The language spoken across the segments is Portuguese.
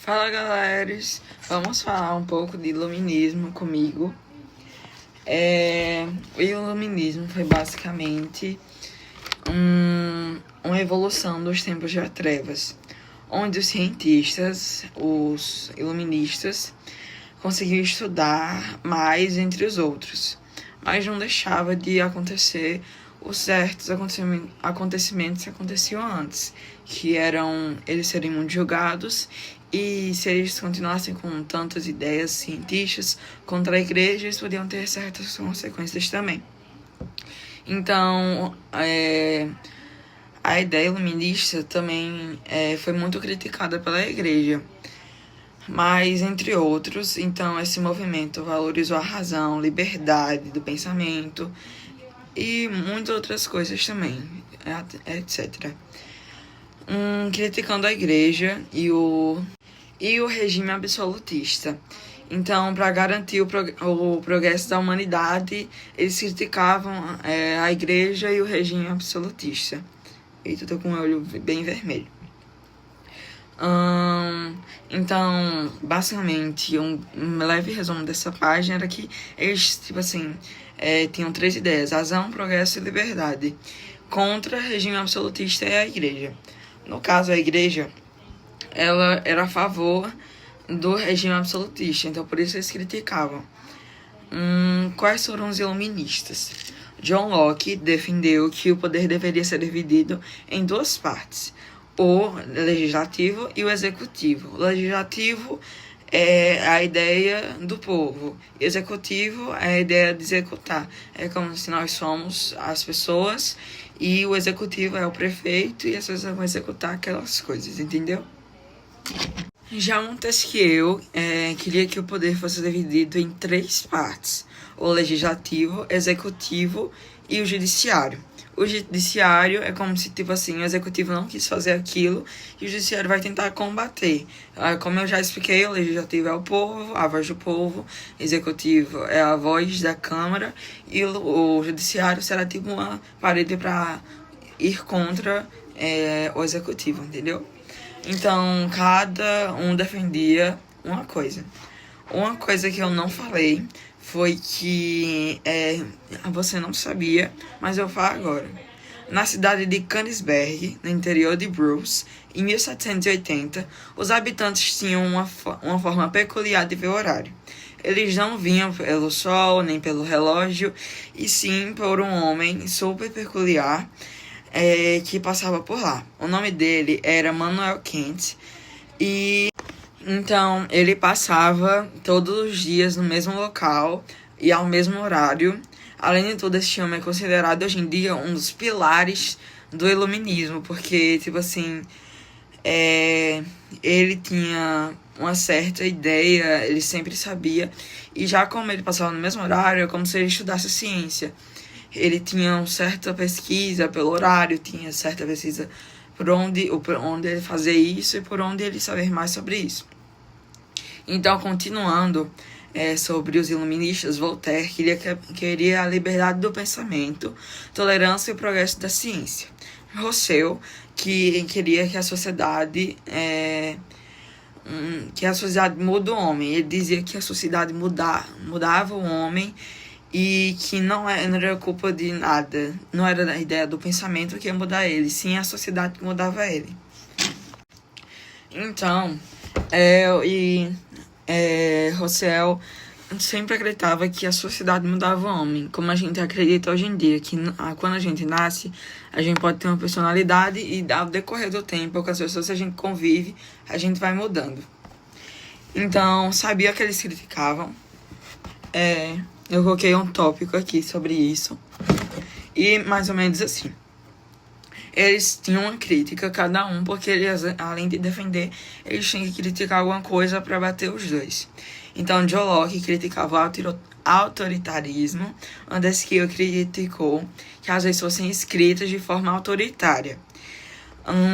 Fala, galeras! Vamos falar um pouco de iluminismo comigo. O iluminismo foi basicamente uma evolução dos tempos de trevas, onde os cientistas, os iluministas, conseguiam estudar mais entre os outros, mas não deixava de acontecer os certos acontecimentos que aconteciam antes, que eram eles serem muito julgados, e se eles continuassem com tantas ideias cientistas contra a igreja, eles podiam ter certas consequências também. Então, a ideia iluminista também foi muito criticada pela igreja. Mas, entre outros, então esse movimento valorizou a razão, liberdade do pensamento e muitas outras coisas também, etc. Criticando a igreja e o regime absolutista. Então, para garantir o progresso da humanidade, eles criticavam a igreja e o regime absolutista. Eita, eu tô com o olho bem vermelho. Então, basicamente, um leve resumo dessa página era que eles, tinham 3 ideias: razão, progresso e liberdade, contra o regime absolutista e a igreja. No caso, a igreja, ela era a favor do regime absolutista, então por isso eles criticavam. Quais foram os iluministas? John Locke defendeu que o poder deveria ser dividido em 2 partes: o legislativo e o executivo. O legislativo é a ideia do povo, o executivo é a ideia de executar. É como se nós somos as pessoas e o executivo é o prefeito e as pessoas vão executar aquelas coisas, entendeu? Já Montesquieu queria que o poder fosse dividido em 3 partes: o legislativo, executivo e o judiciário. O judiciário é como se, o executivo não quis fazer aquilo e o judiciário vai tentar combater. Como eu já expliquei, o legislativo é o povo, a voz do povo, o executivo é a voz da Câmara e o judiciário será tipo uma parede para ir contra o executivo, entendeu? Então, cada um defendia uma coisa. Uma coisa que eu não falei foi que você não sabia, mas eu falo agora. Na cidade de Königsberg, no interior de Bruce, em 1780, os habitantes tinham uma forma peculiar de ver o horário. Eles não vinham pelo sol, nem pelo relógio, e sim por um homem super peculiar que passava por lá. O nome dele era Manuel Kant, e então ele passava todos os dias no mesmo local e ao mesmo horário. Além de tudo, esse homem é considerado hoje em dia um dos pilares do iluminismo, porque, ele tinha uma certa ideia, ele sempre sabia, e já como ele passava no mesmo horário, é como se ele estudasse ciência. Ele tinha uma certa pesquisa pelo horário, tinha certa pesquisa por onde ele fazer isso e por onde ele saber mais sobre isso. Então, continuando sobre os iluministas, Voltaire queria a liberdade do pensamento, tolerância e progresso da ciência. Rousseau, que queria que a sociedade muda o homem. Ele dizia que a sociedade mudava o homem e que não era culpa de nada, não era a ideia do pensamento que ia mudar ele, sim a sociedade que mudava ele. Então, Rousseau sempre acreditava que a sociedade mudava o homem, como a gente acredita hoje em dia, que quando a gente nasce, a gente pode ter uma personalidade e ao decorrer do tempo, com as pessoas que a gente convive, a gente vai mudando. Então, sabia que eles criticavam. Eu coloquei um tópico aqui sobre isso. E mais ou menos assim. Eles tinham uma crítica, cada um, porque eles, além de defender, eles tinham que criticar alguma coisa para bater os dois. Então, John Locke criticava o autoritarismo, Montesquieu criticou que as leis fossem escritas de forma autoritária.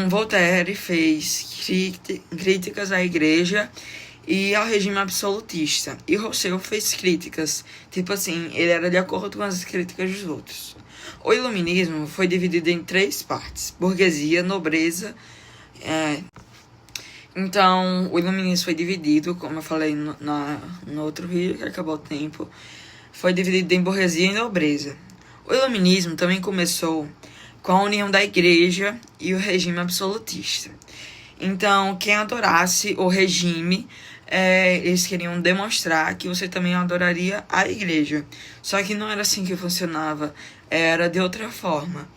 Voltaire fez críticas à igreja e ao regime absolutista. E Rousseau fez críticas, ele era de acordo com as críticas dos outros. O iluminismo foi dividido em 3 partes: burguesia, nobreza Então, o iluminismo foi dividido, como eu falei no outro vídeo, que acabou o tempo, foi dividido em burguesia e nobreza. O iluminismo também começou com a união da igreja e o regime absolutista. Então, quem adorasse o regime, eles queriam demonstrar que você também adoraria a igreja. Só que não era assim que funcionava, era de outra forma.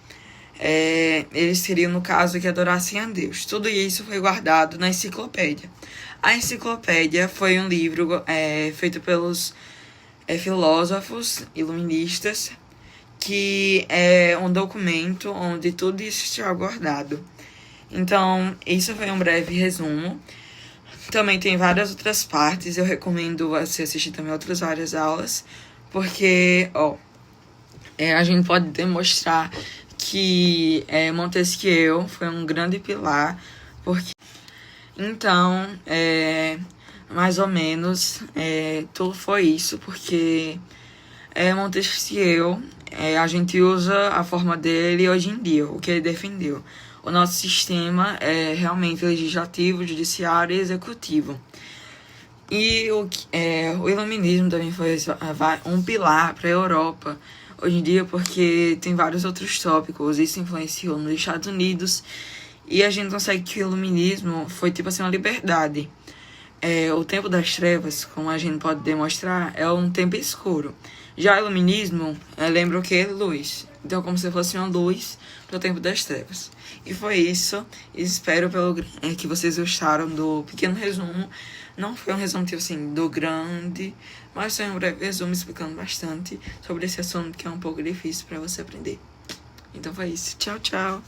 Eles queriam, no caso, que adorassem a Deus. Tudo isso foi guardado na enciclopédia. A enciclopédia foi um livro feito pelos filósofos iluministas, que é um documento onde tudo isso está guardado. Então, isso foi um breve resumo. Também tem várias outras partes, eu recomendo você assistir também outras várias aulas, porque, a gente pode demonstrar que Montesquieu foi um grande pilar, porque então, mais ou menos, tudo foi isso, porque Montesquieu, a gente usa a forma dele hoje em dia, o que ele defendeu. O nosso sistema é realmente legislativo, judiciário e executivo. E o iluminismo também foi um pilar para a Europa hoje em dia, porque tem vários outros tópicos. Isso influenciou nos Estados Unidos, e a gente consegue que o iluminismo foi tipo assim uma liberdade. O tempo das trevas, como a gente pode demonstrar, é um tempo escuro. Já o iluminismo lembra o que? Luz. Então, como se fosse uma luz para o tempo das trevas. E foi isso. Espero que vocês gostaram do pequeno resumo. Não foi um resumo tipo assim do grande, mas foi um breve resumo explicando bastante sobre esse assunto que é um pouco difícil para você aprender. Então foi isso. Tchau, tchau.